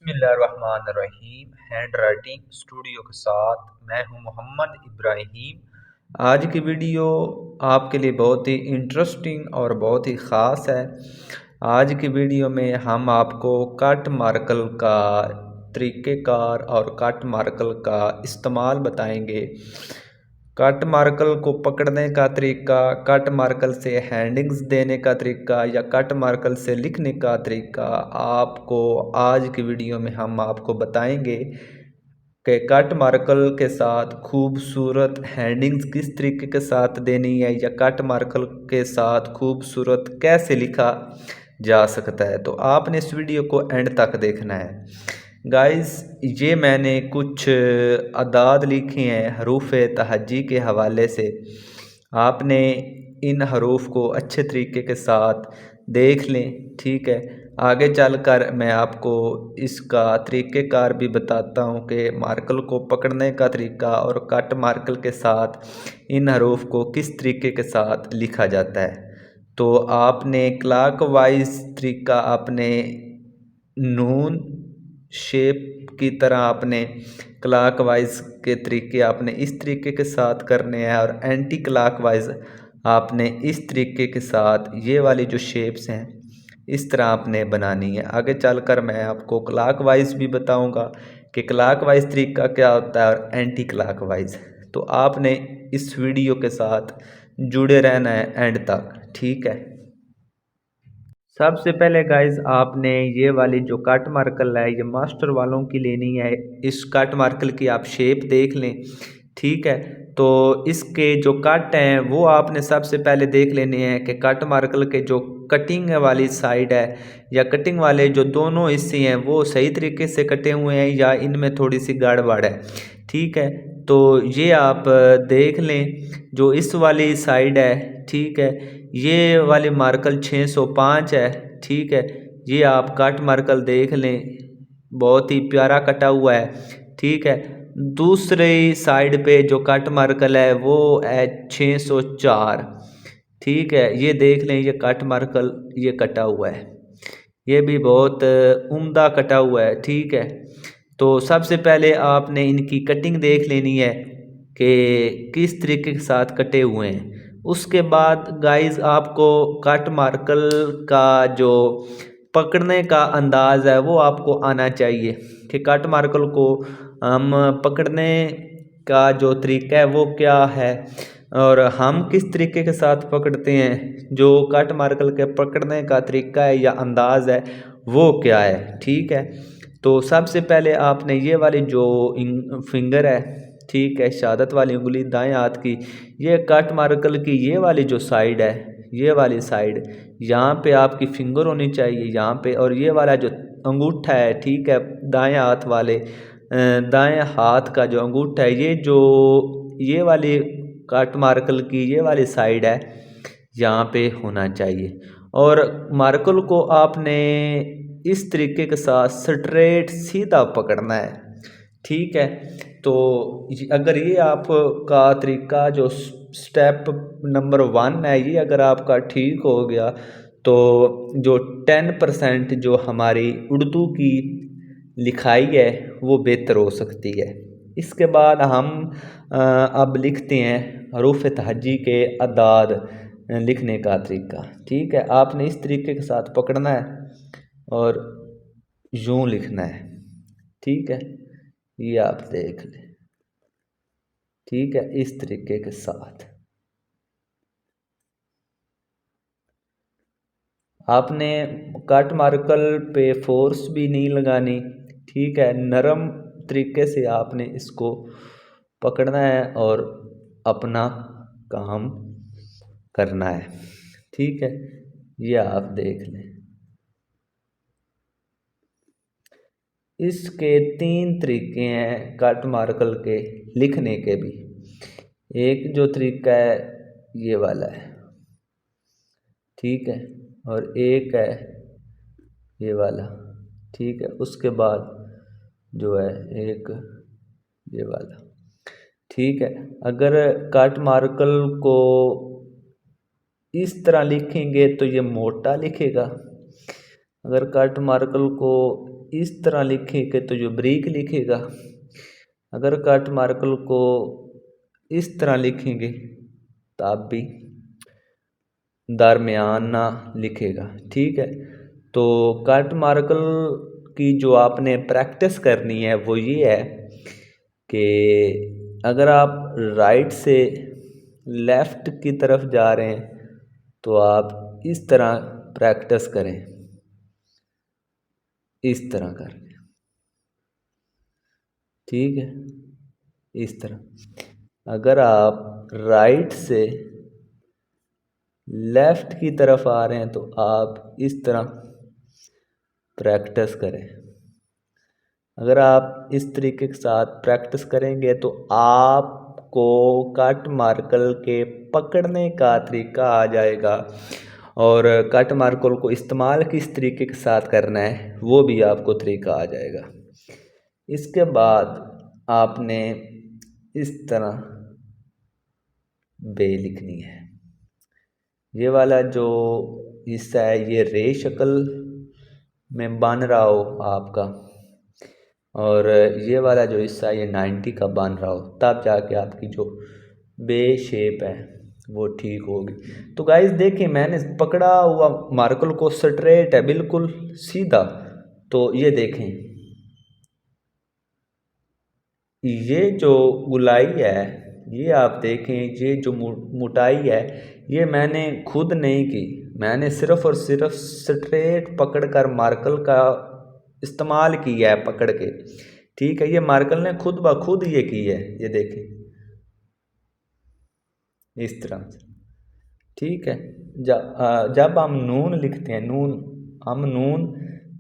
बिस्मिल्लाहिर्रहमानिर्रहीम। Hand writing studio के साथ मैं हूं मोहम्मद इब्राहिम। आज की वीडियो आपके लिए बहुत ही इंटरेस्टिंग और बहुत ही ख़ास है। आज की वीडियो में हम आपको कट मार्कर का तरीक़ेकार और कट मार्कर का इस्तेमाल बताएंगे। कट मार्कर को पकड़ने का तरीका, कट मार्कर से हैंडिंग्स देने का तरीका या कट मार्कर से लिखने का तरीका आपको आज की वीडियो में हम आपको बताएंगे कि कट मार्कर के साथ खूबसूरत हैंडिंग्स किस तरीके के साथ देनी है या कट मार्कर के साथ खूबसूरत कैसे लिखा जा सकता है। तो आपने इस वीडियो को एंड तक देखना है। गाइस, ये मैंने कुछ अदाद लिखे हैं हरूफ तहज्जी के हवाले से। आपने इन हरूफ को अच्छे तरीके के साथ देख लें, ठीक है। आगे चलकर मैं आपको इसका तरीक़ेकार भी बताता हूँ कि मार्कर को पकड़ने का तरीका और कट मार्कर के साथ इन हरूफ को किस तरीके के साथ लिखा जाता है। तो आपने क्लॉकवाइज तरीका, आपने नून शेप की तरह आपने क्लॉकवाइज के तरीके आपने इस तरीके के साथ करने हैं और एंटी क्लॉकवाइज आपने इस तरीके के साथ ये वाली जो शेप्स हैं इस तरह आपने बनानी है। आगे चलकर मैं आपको क्लॉकवाइज भी बताऊंगा कि क्लॉकवाइज तरीका क्या होता है और एंटी क्लॉकवाइज। तो आपने इस वीडियो के साथ जुड़े रहना है एंड तक, ठीक है। सबसे पहले गाइज आपने ये वाली जो कट मार्कर है ये मास्टर वालों की लेनी है। इस कट मार्कर की आप शेप देख लें, ठीक है। तो इसके जो कट हैं वो आपने सबसे पहले देख लेने हैं कि कट मार्कर के जो कटिंग वाली साइड है या कटिंग वाले जो दोनों हिस्से हैं वो सही तरीके से कटे हुए हैं या इनमें थोड़ी सी गड़बड़ है, ठीक है। तो ये आप देख लें। जो इस वाली साइड है, ठीक है, ये वाली मार्कर 605 है, ठीक है। ये आप कट मार्कर देख लें, बहुत ही प्यारा कटा हुआ है, ठीक है। दूसरी साइड पे जो कट मार्कर है वो है 604, ठीक है। ये देख लें, ये कट मार्कर ये कटा हुआ है, ये भी बहुत उम्दा कटा हुआ है, ठीक है। तो सबसे पहले आपने इनकी कटिंग देख लेनी है कि किस तरीके के साथ कटे हुए हैं। उसके बाद गाइस आपको कट मार्कर का जो पकड़ने का अंदाज़ है वो आपको आना चाहिए कि कट मार्कर को हम पकड़ने का जो तरीका है वो क्या है और हम किस तरीके के साथ पकड़ते हैं। जो कट मार्कर के पकड़ने का तरीका है या अंदाज़ है वो क्या है, ठीक है। तो सबसे पहले आपने ये वाली जो फिंगर है, ठीक है, शहादत वाली उंगली दाएं हाथ की, ये कट मार्कर की ये वाली जो साइड है, ये वाली साइड यहाँ पे आपकी फिंगर होनी चाहिए यहाँ पे। और ये वाला जो अंगूठा है, ठीक है, दाएं हाथ वाले दाएं हाथ का जो अंगूठा है, ये जो ये वाली कट मार्कर की ये वाली साइड है यहाँ पे होना चाहिए। और मार्कर को आपने इस तरीके के साथ स्ट्रेट सीधा पकड़ना है, ठीक है। तो अगर ये आपका तरीका जो स्टेप नंबर 1 है ये अगर आपका ठीक हो गया तो जो 10% जो हमारी उर्दू की लिखाई है वो बेहतर हो सकती है। इसके बाद हम अब लिखते हैं हरूफ तहज्जी के अदाद लिखने का तरीका, ठीक है। आपने इस तरीके के साथ पकड़ना है और यूं लिखना है, ठीक है। ये आप देख लें, ठीक है, इस तरीके के साथ आपने कट मार्कर पे फोर्स भी नहीं लगानी, ठीक है। नरम तरीके से आपने इसको पकड़ना है और अपना काम करना है, ठीक है। ये आप देख लें। इसके 3 तरीके हैं कट मार्कर के लिखने के भी। एक जो तरीका है ये वाला है, ठीक है, और एक है ये वाला, ठीक है। उसके बाद जो है एक ये वाला, ठीक है। अगर कट मार्कर को इस तरह लिखेंगे तो ये मोटा लिखेगा, अगर कट मार्कल को इस तरह लिखेंगे तो जो ब्रेक लिखेगा, अगर कट मार्कल को इस तरह लिखेंगे तब भी दरमियाना लिखेगा। ठीक है, तो कट मार्कल की जो आपने प्रैक्टिस करनी है वो ये है कि अगर आप राइट से लेफ़्ट की तरफ जा रहे हैं तो आप इस तरह प्रैक्टिस करें, इस तरह करके। ठीक है, इस तरह। अगर आप राइट से लेफ़्ट की तरफ आ रहे हैं तो आप इस तरह प्रैक्टिस करें। अगर आप इस तरीके के साथ प्रैक्टिस करेंगे तो आपको कट मार्कल के पकड़ने का तरीका आ जाएगा, और कट मार्कल को इस्तेमाल किस तरीके के साथ करना है वो भी आपको तरीका आ जाएगा। इसके बाद आपने इस तरह बे लिखनी है। ये वाला जो हिस्सा है ये रे शक्ल में बन रहा हो आपका, और ये वाला जो हिस्सा है ये 90 का बन रहा हो, तब जाके आपकी जो बे शेप है वो ठीक होगी। तो गाइस देखिए, मैंने पकड़ा हुआ मार्कल को स्ट्रेट है, बिल्कुल सीधा। तो ये देखें, ये जो गुलाई है, ये आप देखें, ये जो मोटाई है ये मैंने खुद नहीं की, मैंने सिर्फ़ और सिर्फ स्ट्रेट पकड़ कर मार्कल का इस्तेमाल किया है पकड़ के। ठीक है, ये मार्कल ने खुद ब खुद ये की है, ये देखें इस तरह से। ठीक है, जब हम नून लिखते हैं, हम नून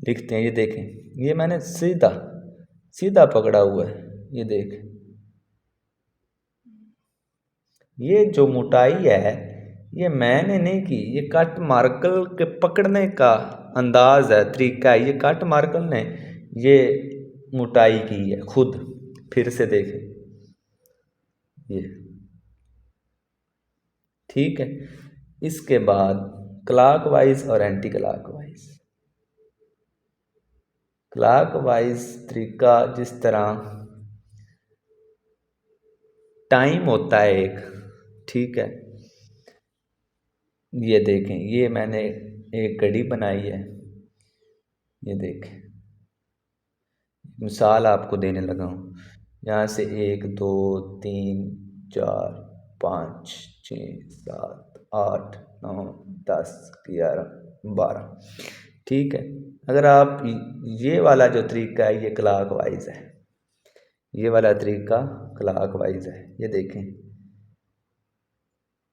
लिखते हैं, ये देखें, ये मैंने सीधा सीधा पकड़ा हुआ है, ये देख, ये जो मोटाई है ये मैंने नहीं की, ये कट मार्कल के पकड़ने का अंदाज है, तरीका है। ये कट मार्कल ने ये मोटाई की है खुद। फिर से देखें ये, ठीक है। इसके बाद क्लॉकवाइज और एंटी क्लॉकवाइज। क्लॉकवाइज तरीका जिस तरह टाइम होता है एक, ठीक है, ये देखें, ये मैंने एक घड़ी बनाई है, ये देखें, मिसाल आपको देने लगा हूँ। यहाँ से 1 2 3 4 5 6 7 8 9 10 11 12। ठीक है, अगर आप ये वाला जो तरीका है ये क्लॉकवाइज है, ये वाला तरीका क्लॉकवाइज है, ये देखें,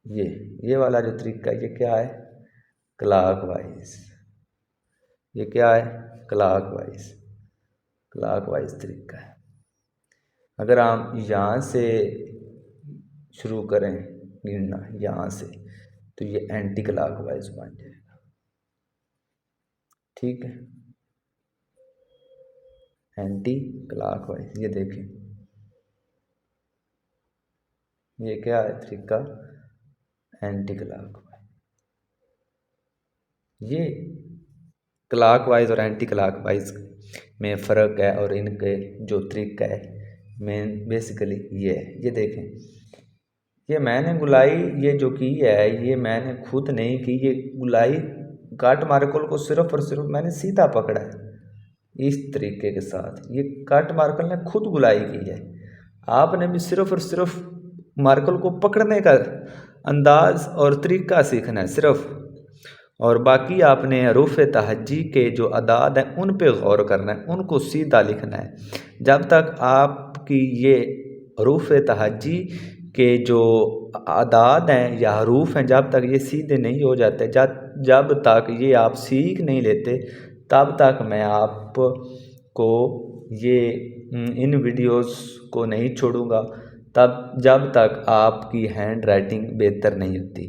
ये वाला जो तरीका है ये क्या है, क्लॉकवाइज। ये क्या है, क्लॉकवाइज, क्लॉकवाइज तरीका है। अगर हम यहाँ से शुरू करें गिनना, यहाँ से, तो ये एंटी क्लॉकवाइज बन जाएगा। ठीक है, एंटी क्लॉकवाइज, ये देखें, ये क्या है तरीका, एंटी क्लॉकवाइज। ये क्लॉकवाइज और एंटी क्लॉकवाइज में फ़र्क है, और इनके जो तरीका है मेन बेसिकली ये है। ये देखें, ये मैंने गुलाई ये जो की है ये मैंने खुद नहीं की, ये गुलाई कट मार्कल को सिर्फ और सिर्फ मैंने सीधा पकड़ा है इस तरीके के साथ। ये कट मार्कल ने खुद गुलाई की है, आपने भी सिर्फ और सिर्फ मार्कल को पकड़ने का अंदाज और तरीका सीखना है सिर्फ, और बाकी आपने हरूफ तहज्जी के जो अदाद हैं उन पे गौर करना है, उनको सीधा लिखना है। जब तक आपकी ये हरूफ तहज्जी के जो अदाद हैं या हरूफ हैं, जब तक ये सीधे नहीं हो जाते, जब तक ये आप सीख नहीं लेते, तब तक मैं आपको ये इन वीडियोस को नहीं छोड़ूंगा, जब तक आपकी हैंड राइटिंग बेहतर नहीं होती।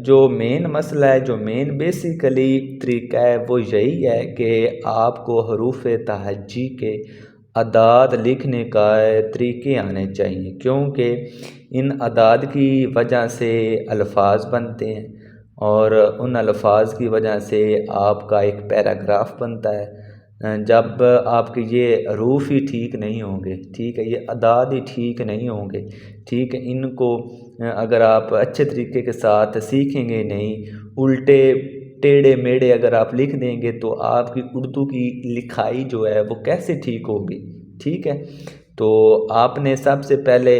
जो मेन मसला है, जो मेन बेसिकली तरीका है वो यही है कि आपको हरूफ तहज्जी के अदाद लिखने का तरीके आने चाहिए, क्योंकि इन अदाद की वजह से अल्फाज बनते हैं, और उन अल्फाज की वजह से आपका एक पैराग्राफ बनता है। जब आपके ये हरूफ ही ठीक नहीं होंगे, ठीक है, ये अदाद ही ठीक नहीं होंगे, ठीक है, इनको अगर आप अच्छे तरीके के साथ सीखेंगे नहीं, उल्टे टेढ़े मेढ़े अगर आप लिख देंगे तो आपकी उर्दू की लिखाई जो है वो कैसे ठीक होगी। ठीक है, तो आपने सबसे पहले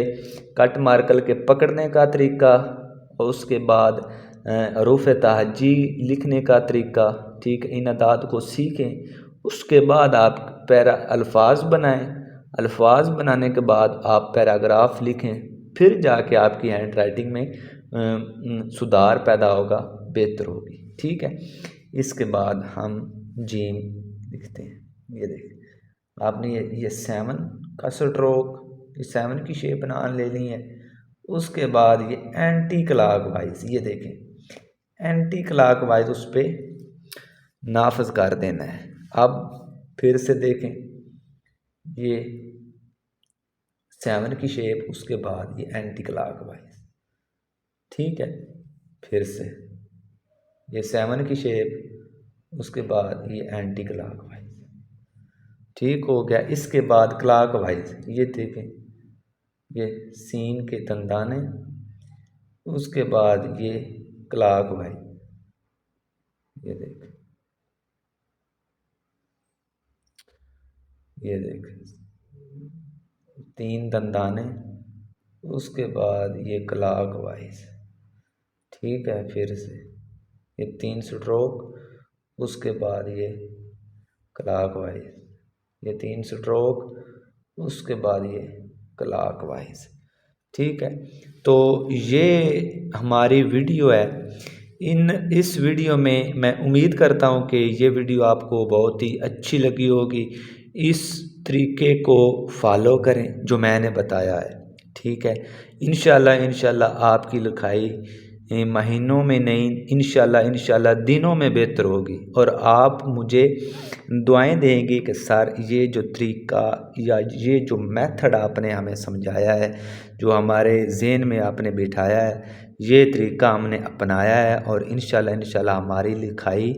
कट मार्कर के पकड़ने का तरीका और उसके बाद हरूफ तहजी लिखने का तरीका, ठीक, इन अदाद को सीखें। उसके बाद आप पैरा अल्फाज बनाएं, अल्फाज बनाने के बाद आप पैराग्राफ लिखें, फिर जाके आपकी हैंड राइटिंग में सुधार पैदा होगा, बेहतर होगी। ठीक है, इसके बाद हम जीम लिखते हैं। ये देखें, आपने ये 7 का स्ट्रोक, ये 7 की शेप बना लेनी है। उसके बाद ये एंटी क्लॉकवाइज, ये देखें एंटी क्लॉकवाइज उस पर नाफज कर देना है। अब फिर से देखें, ये 7 की शेप, उसके बाद ये एंटी क्लॉकवाइज। ठीक है, फिर से ये 7 की शेप, उसके बाद ये एंटी क्लॉकवाइज। ठीक हो गया। इसके बाद क्लॉकवाइज, ये देखें, ये सीन के दंदाने, उसके बाद ये क्लॉकवाइज, ये देखें, ये देखें 3 दंदाने, उसके बाद ये क्लॉकवाइज। ठीक है, फिर से ये 3 स्ट्रोक, उसके बाद ये क्लॉकवाइज, ये 3 स्ट्रोक, उसके बाद ये क्लॉकवाइज। ठीक है, तो ये हमारी वीडियो है। इस वीडियो में मैं उम्मीद करता हूँ कि ये वीडियो आपको बहुत ही अच्छी लगी होगी। इस तरीके को फॉलो करें जो मैंने बताया है। ठीक है, इंशाल्लाह आपकी लिखाई महीनों में नहीं, इंशाल्लाह दिनों में बेहतर होगी। और आप मुझे दुआएं देंगे कि सर ये जो तरीका या ये जो मेथड आपने हमें समझाया है, जो हमारे ज़हन में आपने बिठाया है, ये तरीका हमने अपनाया है और इंशाल्लाह हमारी लिखाई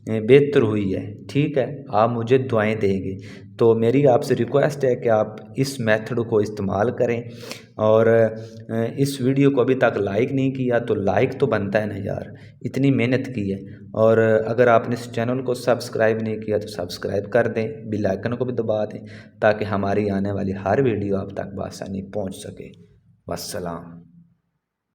बेहतर हुई है। ठीक है, आप मुझे दुआएं देंगे। तो मेरी आपसे रिक्वेस्ट है कि आप इस मेथड को इस्तेमाल करें। और इस वीडियो को अभी तक लाइक नहीं किया तो लाइक तो बनता है ना यार, इतनी मेहनत की है। और अगर आपने इस चैनल को सब्सक्राइब नहीं किया तो सब्सक्राइब कर दें, बेल आइकन को भी दबा दें ताकि हमारी आने वाली हर वीडियो आप तक बआसानी पहुंच सके। वस्सलाम।